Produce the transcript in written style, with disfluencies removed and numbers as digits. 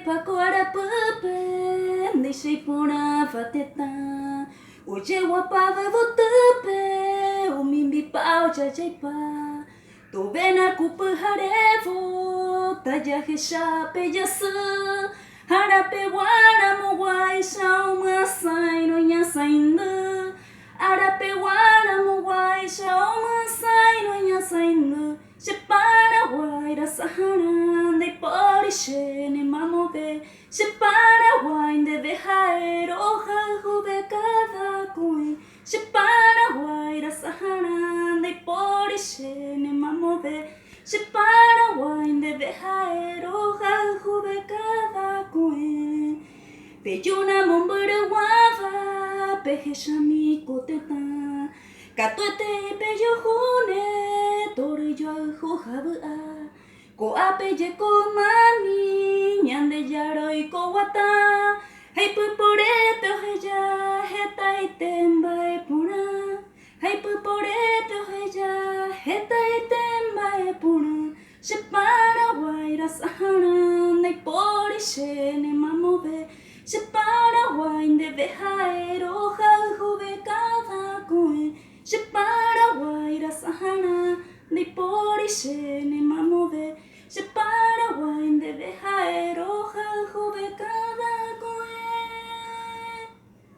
pako arapupe, deixei puna fateta. Hoje o apava votupe, o mimbi pau jajaipa. Tu vena kupu harevo, taja heshape yasu. Harape wara mo wai shao masai no nyasaindu. Arape wara mo wai shao masai no nyasaindu. Separa wai da sahara de porishe ne mamove. Separa wai de vejaer hoja jube cada coin. Separa wai da sahara de porishe ne mamove. Separa wai de vejaer hoja jube cada coin. Peyuna momburu wava peje shami koteta. Katuete peyo june tori yo juhabua. Ko ape ko mami nyande yaro y ko wata. Hey pupore peja heta itemba e pura. Hey pupore peja heta itemba e pura. Separa waira sahara nei porishe ne mamove. Separa wain de vejaero jube cada coin. Separa waira sahara nei porishe ne mamove. Separa